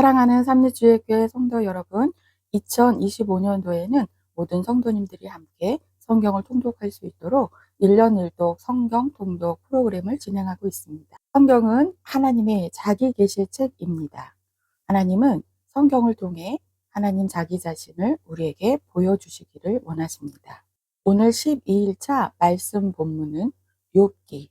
사랑하는 삼리주의교회 성도 여러분, 2025년도에는 모든 성도님들이 함께 성경을 통독할 수 있도록 1년 1독 성경 통독 프로그램을 진행하고 있습니다. 성경은 하나님의 자기 계시 책입니다. 하나님은 성경을 통해 하나님 자기 자신을 우리에게 보여주시기를 원하십니다. 오늘 12일차 말씀 본문은 욥기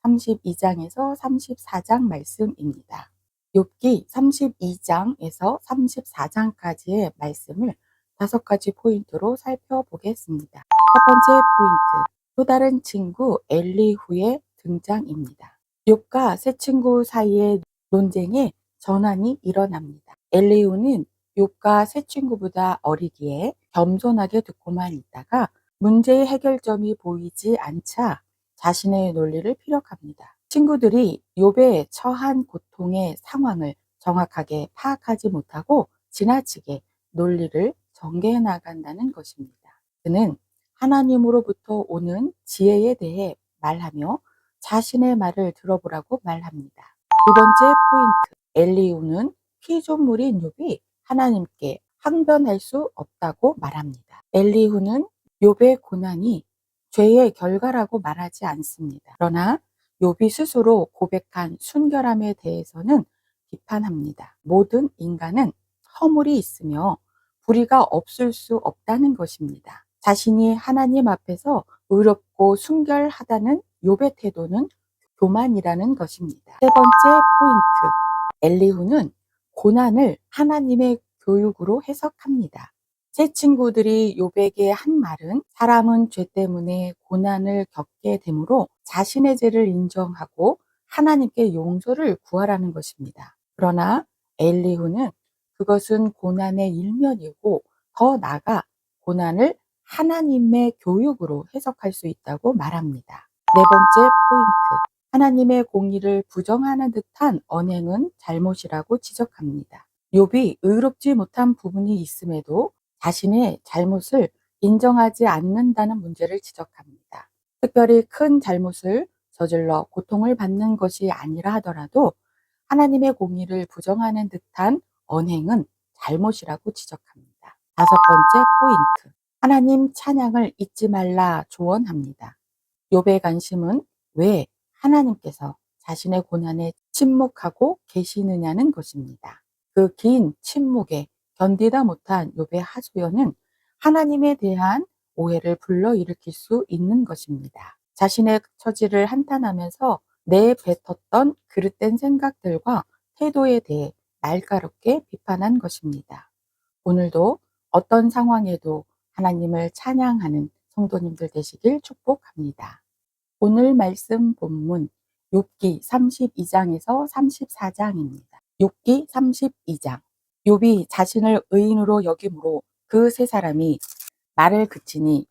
32장에서 34장 말씀입니다. 욥기 32장에서 34장까지의 말씀을 5가지 포인트로 살펴보겠습니다. 첫 번째 포인트, 또 다른 친구 엘리후의 등장입니다. 욥과 새 친구 사이의 논쟁에 전환이 일어납니다. 엘리후는 욥과 새 친구보다 어리기에 겸손하게 듣고만 있다가 문제의 해결점이 보이지 않자 자신의 논리를 피력합니다. 친구들이 욥의 처한 고통의 상황을 정확하게 파악하지 못하고 지나치게 논리를 전개해 나간다는 것입니다. 그는 하나님으로부터 오는 지혜에 대해 말하며 자신의 말을 들어보라고 말합니다. 두 번째 포인트, 엘리후는 피조물인 욥이 하나님께 항변할 수 없다고 말합니다. 엘리후는 욥의 고난이 죄의 결과라고 말하지 않습니다. 그러나 욥이 스스로 고백한 순결함에 대해서는 비판합니다. 모든 인간은 허물이 있으며 불의가 없을 수 없다는 것입니다. 자신이 하나님 앞에서 의롭고 순결하다는 욥의 태도는 교만이라는 것입니다. 세 번째 포인트, 엘리후는 고난을 하나님의 교육으로 해석합니다. 새 친구들이 욥에게 한 말은 사람은 죄 때문에 고난을 겪게 되므로 자신의 죄를 인정하고 하나님께 용서를 구하라는 것입니다. 그러나 엘리후는 그것은 고난의 일면이고 더 나아가 고난을 하나님의 교육으로 해석할 수 있다고 말합니다. 네 번째 포인트, 하나님의 공의를 부정하는 듯한 언행은 잘못이라고 지적합니다. 욥이 의롭지 못한 부분이 있음에도 자신의 잘못을 인정하지 않는다는 문제를 지적합니다. 특별히 큰 잘못을 저질러 고통을 받는 것이 아니라 하더라도 하나님의 공의를 부정하는 듯한 언행은 잘못이라고 지적합니다. 다섯 번째 포인트, 하나님 찬양을 잊지 말라 조언합니다. 욥의 관심은 왜 하나님께서 자신의 고난에 침묵하고 계시느냐는 것입니다. 그 긴 침묵에 견디다 못한 욥의 하소연은 하나님에 대한 오해를 불러일으킬 수 있는 것입니다. 자신의 처지를 한탄하면서 내뱉었던 그릇된 생각들과 태도에 대해 날카롭게 비판한 것입니다. 오늘도 어떤 상황에도 하나님을 찬양하는 성도님들 되시길 축복합니다. 오늘 말씀 본문 욥기 32장에서 34장입니다. 욥기 32장, 욥이 자신을 의인으로 여김으로 그 세 사람이 말을 그치니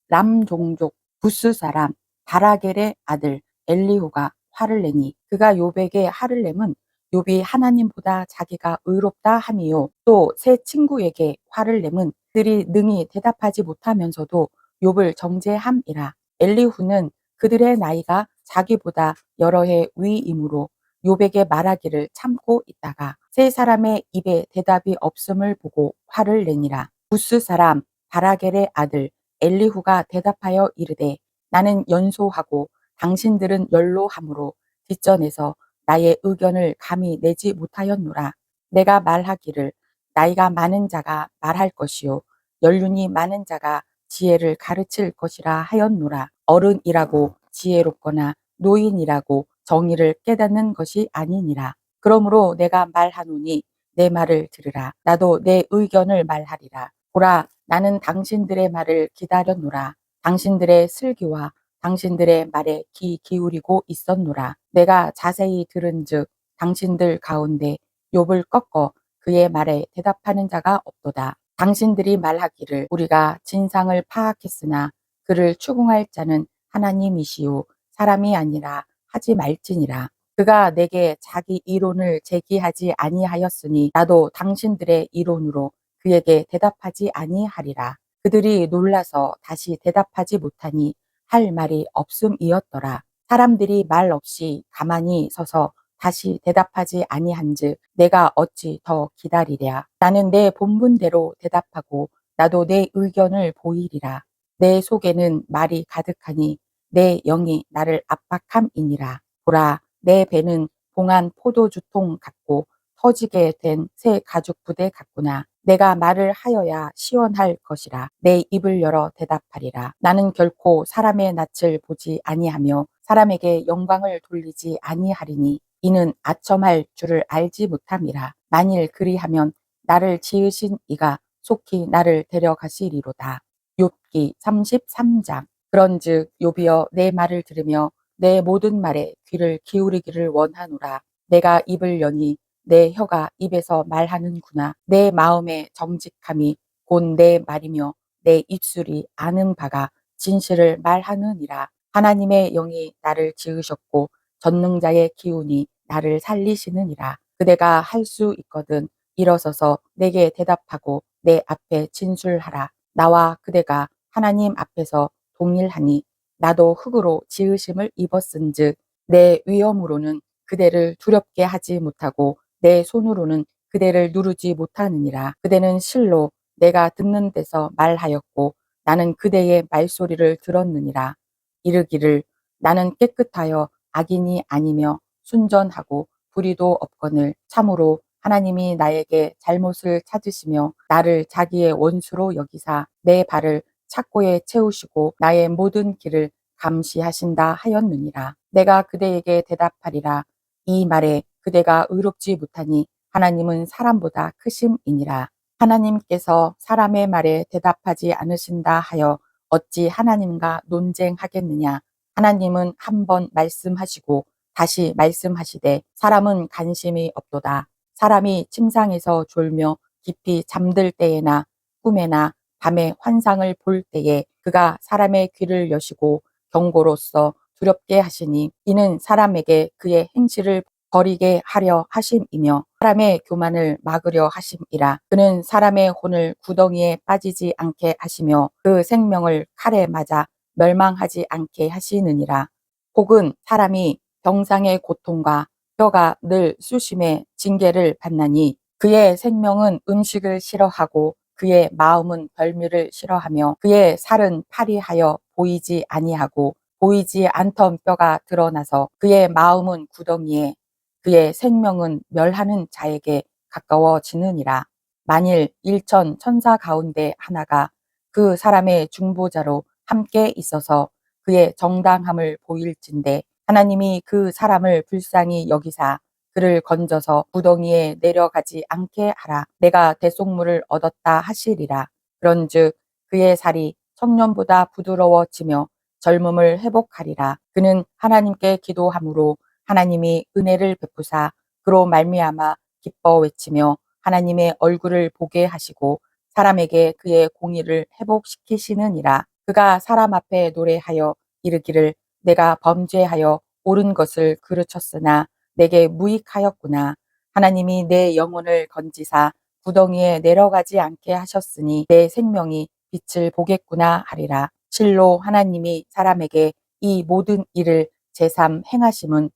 람 종족 부스 사람 바라겔의 아들 엘리후가 화를 내니 그가 욥에게 화를 내면 욥이 하나님보다 자기가 의롭다 함이요 또 새 친구에게 화를 내면 그들이 능히 대답하지 못하면서도 욥을 정죄함이라. 엘리후는 그들의 나이가 자기보다 여러 해 위이므로 욥에게 말하기를 참고 있다가 세 사람의 입에 대답이 없음을 보고 화를 내니라. 부스 사람 바라겔의 아들 엘리후가 대답하여 이르되 나는 연소하고 당신들은 연로함으로 뒷전에서 나의 의견을 감히 내지 못하였노라. 내가 말하기를 나이가 많은 자가 말할 것이요 연륜이 많은 자가 지혜를 가르칠 것이라 하였노라. 어른이라고 지혜롭거나 노인이라고 정의를 깨닫는 것이 아니니라. 그러므로 내가 말하노니 내 말을 들으라. 나도 내 의견을 말하리라. 보라, 나는 당신들의 말을 기다렸노라. 당신들의 슬기와 당신들의 말에 귀 기울이고 있었노라. 내가 자세히 들은즉 당신들 가운데 욥을 꺾어 그의 말에 대답하는 자가 없도다. 당신들이 말하기를 우리가 진상을 파악했으나 그를 추궁할 자는 하나님이시요 사람이 아니라 하지 말지니라. 그가 내게 자기 이론을 제기하지 아니하였으니 나도 당신들의 이론으로 그에게 대답하지 아니하리라. 그들이 놀라서 다시 대답하지 못하니 할 말이 없음이었더라. 사람들이 말 없이 가만히 서서 다시 대답하지 아니한즉 내가 어찌 더 기다리랴. 나는 내 본분대로 대답하고 나도 내 의견을 보이리라. 내 속에는 말이 가득하니 내 영이 나를 압박함이니라. 보라, 내 배는 봉한 포도주통 같고 터지게 된 새 가죽 부대 같구나. 내가 말을 하여야 시원할 것이라. 내 입을 열어 대답하리라. 나는 결코 사람의 낯을 보지 아니하며 사람에게 영광을 돌리지 아니하리니 이는 아첨할 줄을 알지 못함이라. 만일 그리하면 나를 지으신 이가 속히 나를 데려가시리로다. 욥기 33장. 그런즉 욥이여 내 말을 들으며 내 모든 말에 귀를 기울이기를 원하노라. 내가 입을 여니 내 혀가 입에서 말하는구나. 내 마음의 정직함이 곧 내 말이며 내 입술이 아는 바가 진실을 말하느니라. 하나님의 영이 나를 지으셨고 전능자의 기운이 나를 살리시느니라. 그대가 할 수 있거든 일어서서 내게 대답하고 내 앞에 진술하라. 나와 그대가 하나님 앞에서 동일하니 나도 흙으로 지으심을 입었은즉 내 위엄으로는 그대를 두렵게 하지 못하고 내 손으로는 그대를 누르지 못하느니라. 그대는 실로 내가 듣는 데서 말하였고 나는 그대의 말소리를 들었느니라. 이르기를 나는 깨끗하여 악인이 아니며 순전하고 불의도 없거늘 참으로 하나님이 나에게 잘못을 찾으시며 나를 자기의 원수로 여기사 내 발을 착고에 채우시고 나의 모든 길을 감시하신다 하였느니라. 내가 그대에게 대답하리라. 이 말에 그대가 의롭지 못하니 하나님은 사람보다 크심이니라. 하나님께서 사람의 말에 대답하지 않으신다 하여 어찌 하나님과 논쟁하겠느냐. 하나님은 한 번 말씀하시고 다시 말씀하시되 사람은 관심이 없도다. 사람이 침상에서 졸며 깊이 잠들 때에나 꿈에나 밤에 환상을 볼 때에 그가 사람의 귀를 여시고 경고로써 두렵게 하시니 이는 사람에게 그의 행실을 버리게 하려 하심이며 사람의 교만을 막으려 하심이라. 그는 사람의 혼을 구덩이에 빠지지 않게 하시며 그 생명을 칼에 맞아 멸망하지 않게 하시느니라. 혹은 사람이 병상의 고통과 뼈가 늘 수심에 징계를 받나니 그의 생명은 음식을 싫어하고 그의 마음은 별미를 싫어하며 그의 살은 파리하여 보이지 아니하고 보이지 않던 뼈가 드러나서 그의 마음은 구덩이에 그의 생명은 멸하는 자에게 가까워지느니라. 만일 일천 천사 가운데 하나가 그 사람의 중보자로 함께 있어서 그의 정당함을 보일진대 하나님이 그 사람을 불쌍히 여기사 그를 건져서 구덩이에 내려가지 않게 하라. 내가 대속물을 얻었다 하시리라. 그런즉 그의 살이 청년보다 부드러워지며 젊음을 회복하리라. 그는 하나님께 기도함으로 하나님이 은혜를 베푸사 그로 말미암아 기뻐 외치며 하나님의 얼굴을 보게 하시고 사람에게 그의 공의를 회복시키시느니라. 그가 사람 앞에 노래하여 이르기를 내가 범죄하여 옳은 것을 그르쳤으나 내게 무익하였구나. 하나님이 내 영혼을 건지사 구덩이에 내려가지 않게 하셨으니 내 생명이 빛을 보겠구나 하리라. 실로 하나님이 사람에게 이 모든 일을 제삼 행하심은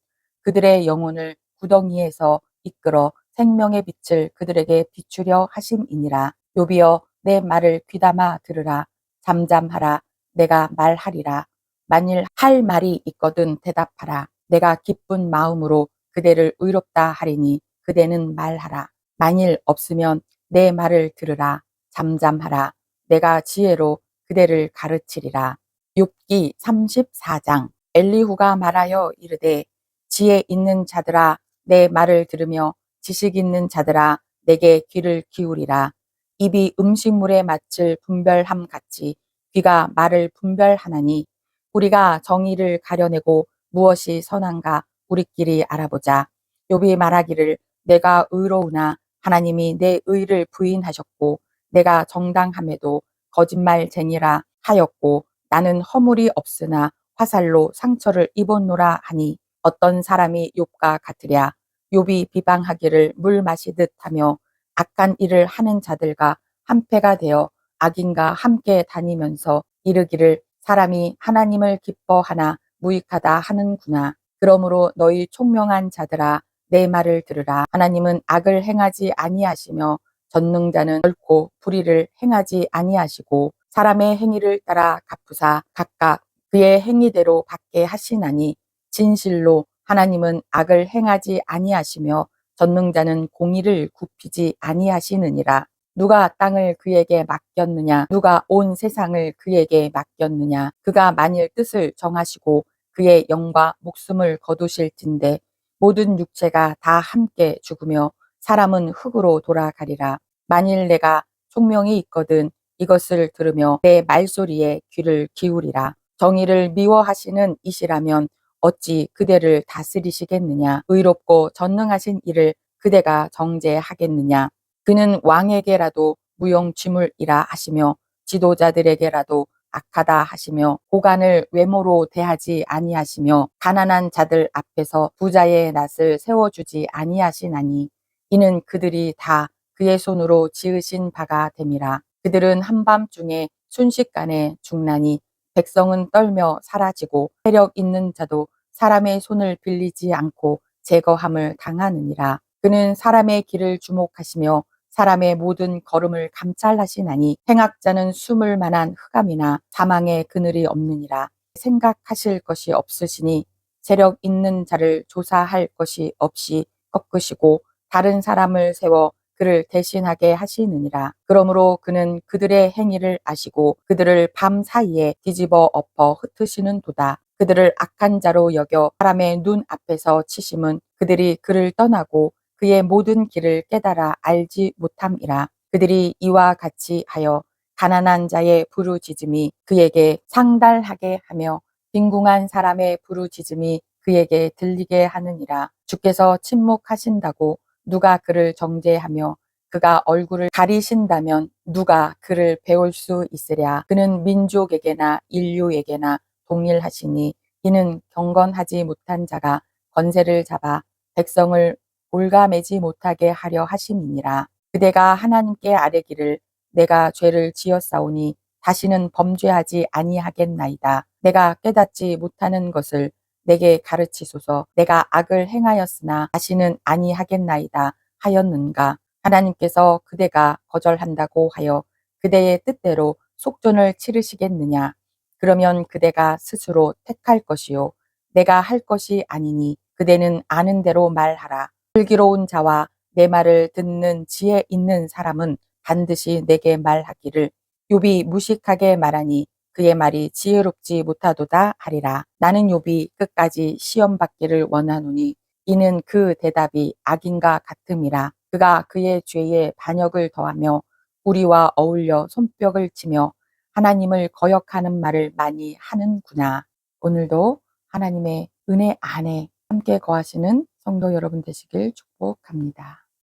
그들의 영혼을 구덩이에서 이끌어 생명의 빛을 그들에게 비추려 하심이니라. 욥이여 내 말을 귀담아 들으라. 잠잠하라. 내가 말하리라. 만일 할 말이 있거든 대답하라. 내가 기쁜 마음으로 그대를 의롭다 하리니 그대는 말하라. 만일 없으면 내 말을 들으라. 잠잠하라. 내가 지혜로 그대를 가르치리라. 욥기 34장. 엘리후가 말하여 이르되 지혜 있는 자들아 내 말을 들으며 지식 있는 자들아 내게 귀를 기울이라. 입이 음식물의 맛을 분별함 같이 귀가 말을 분별하나니 우리가 정의를 가려내고 무엇이 선한가 우리끼리 알아보자. 욥이 말하기를 내가 의로우나 하나님이 내 의를 부인하셨고 내가 정당함에도 거짓말쟁이라 하였고 나는 허물이 없으나 화살로 상처를 입었노라 하니 어떤 사람이 욥과 같으랴. 욥이 비방하기를 물 마시듯 하며 악한 일을 하는 자들과 한패가 되어 악인과 함께 다니면서 이르기를 사람이 하나님을 기뻐하나 무익하다 하는구나. 그러므로 너희 총명한 자들아 내 말을 들으라. 하나님은 악을 행하지 아니하시며 전능자는 결코 불의를 행하지 아니하시고 사람의 행위를 따라 갚으사 각각 그의 행위대로 받게 하시나니 진실로 하나님은 악을 행하지 아니하시며 전능자는 공의를 굽히지 아니하시느니라. 누가 땅을 그에게 맡겼느냐? 누가 온 세상을 그에게 맡겼느냐? 그가 만일 뜻을 정하시고 그의 영과 목숨을 거두실진대 모든 육체가 다 함께 죽으며 사람은 흙으로 돌아가리라. 만일 내가 총명이 있거든 이것을 들으며 내 말소리에 귀를 기울이라. 정의를 미워하시는 이시라면 어찌 그대를 다스리시겠느냐? 의롭고 전능하신 이를 그대가 정죄하겠느냐? 그는 왕에게라도 무용지물이라 하시며 지도자들에게라도 악하다 하시며 고관을 외모로 대하지 아니하시며 가난한 자들 앞에서 부자의 낯을 세워주지 아니하시나니 이는 그들이 다 그의 손으로 지으신 바가 됨이라. 그들은 한밤중에 순식간에 죽나니 백성은 떨며 사라지고 세력 있는 자도 사람의 손을 빌리지 않고 제거함을 당하느니라. 그는 사람의 길을 주목하시며 사람의 모든 걸음을 감찰하시나니 행악자는 숨을 만한 흑암이나 사망의 그늘이 없느니라. 생각하실 것이 없으시니 세력 있는 자를 조사할 것이 없이 꺾으시고 다른 사람을 세워 그를 대신하게 하시느니라. 그러므로 그는 그들의 행위를 아시고 그들을 밤 사이에 뒤집어 엎어 흩으시는 도다. 그들을 악한 자로 여겨 사람의 눈 앞에서 치심은 그들이 그를 떠나고 그의 모든 길을 깨달아 알지 못함이라. 그들이 이와 같이 하여 가난한 자의 부르짖음이 그에게 상달하게 하며 빈궁한 사람의 부르짖음이 그에게 들리게 하느니라. 주께서 침묵하신다고 누가 그를 정죄하며 그가 얼굴을 가리신다면 누가 그를 배울 수 있으랴. 그는 민족에게나 인류에게나 동일하시니 이는 경건하지 못한 자가 권세를 잡아 백성을 올가매지 못하게 하려 하심이니라. 그대가 하나님께 아뢰기를 내가 죄를 지었사오니 다시는 범죄하지 아니하겠나이다. 내가 깨닫지 못하는 것을 내게 가르치소서. 내가 악을 행하였으나 다시는 아니하겠나이다 하였는가. 하나님께서 그대가 거절한다고 하여 그대의 뜻대로 속전을 치르시겠느냐. 그러면 그대가 스스로 택할 것이요 내가 할 것이 아니니 그대는 아는 대로 말하라. 슬기로운 자와 내 말을 듣는 지혜 있는 사람은 반드시 내게 말하기를 욥이 무식하게 말하니 그의 말이 지혜롭지 못하도다 하리라. 나는 욥이 끝까지 시험 받기를 원하노니 이는 그 대답이 악인과 같음이라. 그가 그의 죄에 반역을 더하며 우리와 어울려 손뼉을 치며 하나님을 거역하는 말을 많이 하는구나. 오늘도 하나님의 은혜 안에 함께 거하시는 성도 여러분 되시길 축복합니다.